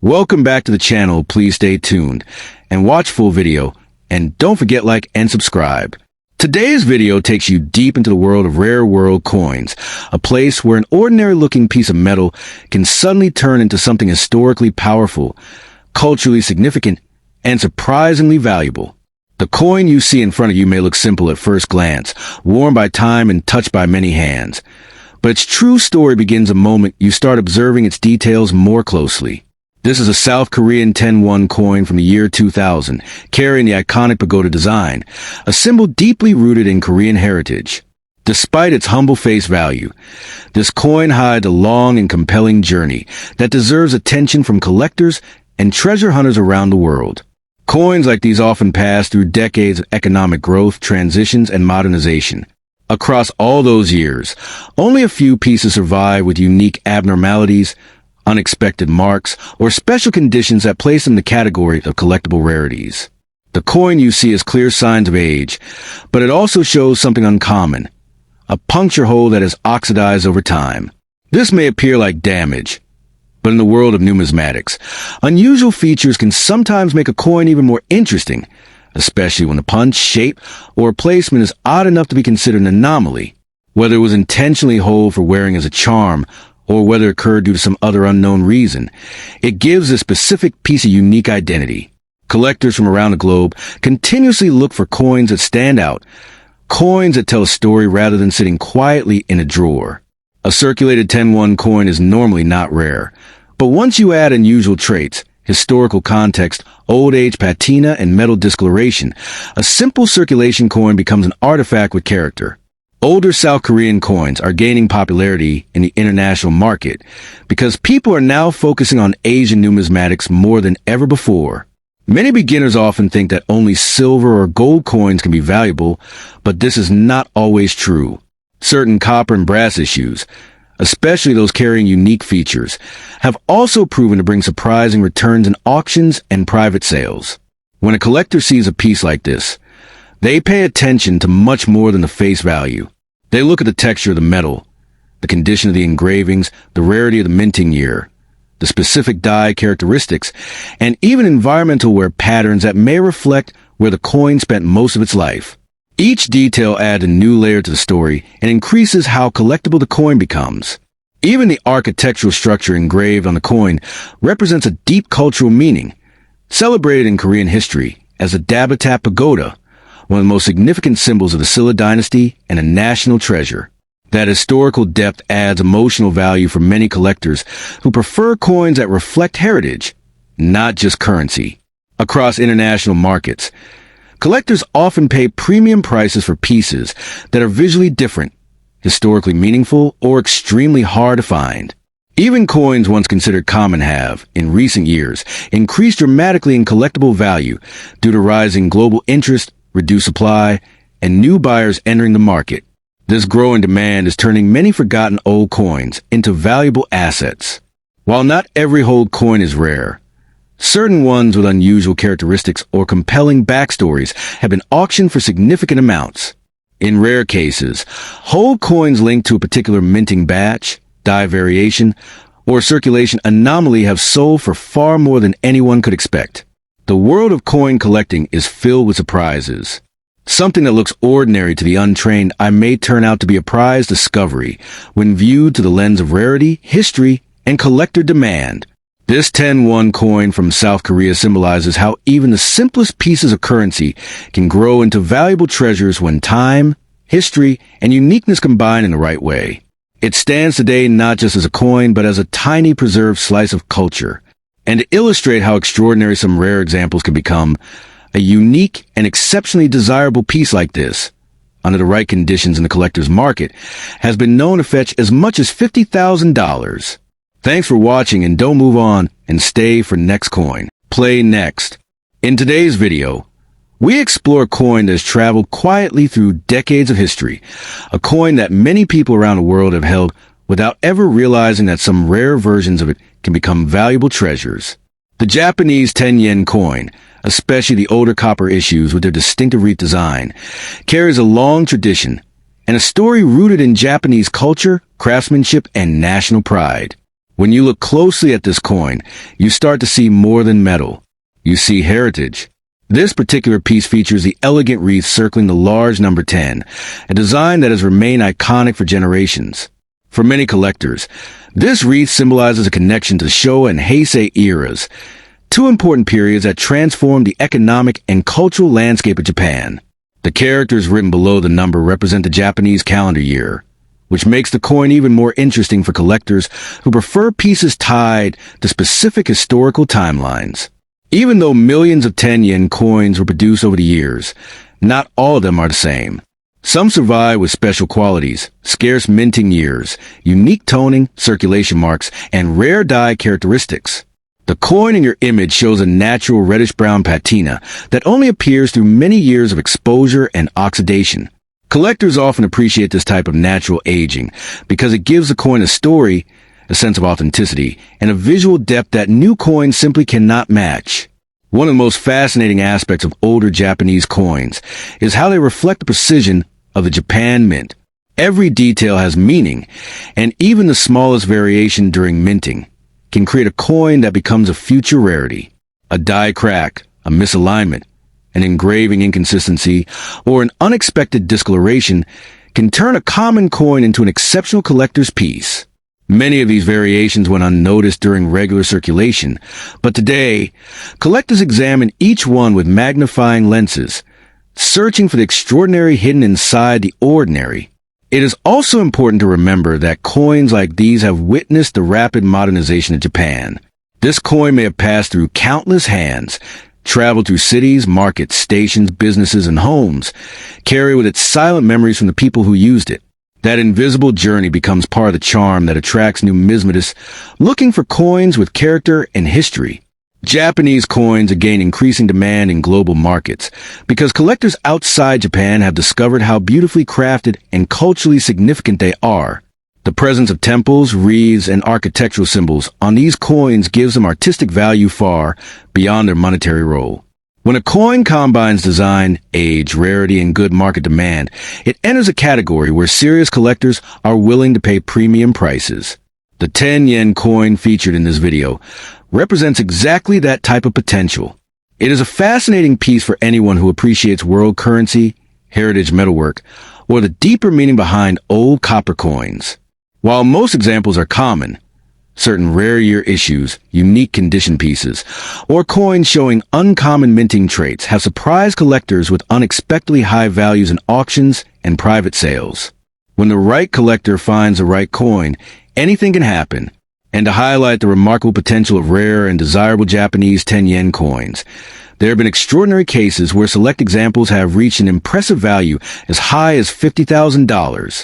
Welcome back to the channel. Please stay tuned and watch full video. And don't forget like and subscribe. Today's video takes you deep into the world of rare world coins, a place where an ordinary looking piece of metal can suddenly turn into something historically powerful, culturally significant, and surprisingly valuable. The coin you see in front of you may look simple at first glance, worn by time and touched by many hands. But its true story begins the moment you start observing its details more closely. This is a South Korean 10-won coin from the year 2000, carrying the iconic pagoda design, a symbol deeply rooted in Korean heritage. Despite its humble face value, this coin hides a long and compelling journey that deserves attention from collectors and treasure hunters around the world. Coins like these often pass through decades of economic growth, transitions, and modernization. Across all those years, only a few pieces survive with unique abnormalities, unexpected marks, or special conditions that place them in the category of collectible rarities. The coin you see has clear signs of age, but it also shows something uncommon, a puncture hole that has oxidized over time. This may appear like damage, but in the world of numismatics, unusual features can sometimes make a coin even more interesting, especially when the punch, shape, or placement is odd enough to be considered an anomaly. Whether it was intentionally whole for wearing as a charm, or whether it occurred due to some other unknown reason, it gives a specific piece a unique identity. Collectors from around the globe continuously look for coins that stand out, coins that tell a story rather than sitting quietly in a drawer. A circulated 10-won coin is normally not rare, but once you add unusual traits, historical context, old age patina, and metal discoloration, a simple circulation coin becomes an artifact with character. Older South Korean coins are gaining popularity in the international market because people are now focusing on Asian numismatics more than ever before. Many beginners often think that only silver or gold coins can be valuable, but this is not always true. Certain copper and brass issues, especially those carrying unique features, have also proven to bring surprising returns in auctions and private sales. When a collector sees a piece like this, they pay attention to much more than the face value. They look at the texture of the metal, the condition of the engravings, the rarity of the minting year, the specific die characteristics, and even environmental wear patterns that may reflect where the coin spent most of its life. Each detail adds a new layer to the story and increases how collectible the coin becomes. Even the architectural structure engraved on the coin represents a deep cultural meaning, celebrated in Korean history as the Dabatap Pagoda, one of the most significant symbols of the Silla dynasty and a national treasure. That historical depth adds emotional value for many collectors who prefer coins that reflect heritage, not just currency. Across international markets, collectors often pay premium prices for pieces that are visually different, historically meaningful, or extremely hard to find. Even coins once considered common have, in recent years, increased dramatically in collectible value due to rising global interest, reduced supply, and new buyers entering the market. This growing demand is turning many forgotten old coins into valuable assets. While not every old coin is rare, certain ones with unusual characteristics or compelling backstories have been auctioned for significant amounts. In rare cases, whole coins linked to a particular minting batch, die variation, or circulation anomaly have sold for far more than anyone could expect. The world of coin collecting is filled with surprises. Something that looks ordinary to the untrained may turn out to be a prized discovery when viewed through the lens of rarity, history, and collector demand. This 10-won coin from South Korea symbolizes how even the simplest pieces of currency can grow into valuable treasures when time, history, and uniqueness combine in the right way. It stands today not just as a coin, but as a tiny preserved slice of culture. And to illustrate how extraordinary some rare examples can become, a unique and exceptionally desirable piece like this, under the right conditions in the collector's market, has been known to fetch as much as $50,000. Thanks for watching, and don't move on and stay for next coin. Play next. In today's video, we explore a coin that has traveled quietly through decades of history, a coin that many people around the world have held without ever realizing that some rare versions of it can become valuable treasures. The Japanese 10-yen coin, especially the older copper issues with their distinctive wreath design, carries a long tradition and a story rooted in Japanese culture, craftsmanship, and national pride. When you look closely at this coin, you start to see more than metal. You see heritage. This particular piece features the elegant wreath circling the large number 10, a design that has remained iconic for generations. For many collectors, this wreath symbolizes a connection to the Showa and Heisei eras, two important periods that transformed the economic and cultural landscape of Japan. The characters written below the number represent the Japanese calendar year, which makes the coin even more interesting for collectors who prefer pieces tied to specific historical timelines. Even though millions of 10-yen coins were produced over the years, not all of them are the same. Some survive with special qualities, scarce minting years, unique toning, circulation marks, and rare die characteristics. The coin in your image shows a natural reddish-brown patina that only appears through many years of exposure and oxidation. Collectors often appreciate this type of natural aging because it gives the coin a story, a sense of authenticity, and a visual depth that new coins simply cannot match. One of the most fascinating aspects of older Japanese coins is how they reflect the precision of the Japan Mint. Every detail has meaning, and even the smallest variation during minting can create a coin that becomes a future rarity. A die crack, a misalignment, an engraving inconsistency, or an unexpected discoloration can turn a common coin into an exceptional collector's piece. Many of these variations went unnoticed during regular circulation, but today, collectors examine each one with magnifying lenses, searching for the extraordinary hidden inside the ordinary. It is also important to remember that coins like these have witnessed the rapid modernization of Japan. This coin may have passed through countless hands, traveled through cities, markets, stations, businesses, and homes, carry with it silent memories from the people who used it. That invisible journey becomes part of the charm that attracts numismatists looking for coins with character and history. Japanese coins are gaining increasing demand in global markets because collectors outside Japan have discovered how beautifully crafted and culturally significant they are. The presence of temples, wreaths, and architectural symbols on these coins gives them artistic value far beyond their monetary role. When a coin combines design, age, rarity, and good market demand, it enters a category where serious collectors are willing to pay premium prices. The 10-yen coin featured in this video represents exactly that type of potential. It is a fascinating piece for anyone who appreciates world currency, heritage metalwork, or the deeper meaning behind old copper coins. While most examples are common, certain rare year issues, unique condition pieces, or coins showing uncommon minting traits have surprised collectors with unexpectedly high values in auctions and private sales. When the right collector finds the right coin, anything can happen. And to highlight the remarkable potential of rare and desirable Japanese 10-yen coins, there have been extraordinary cases where select examples have reached an impressive value as high as $50,000.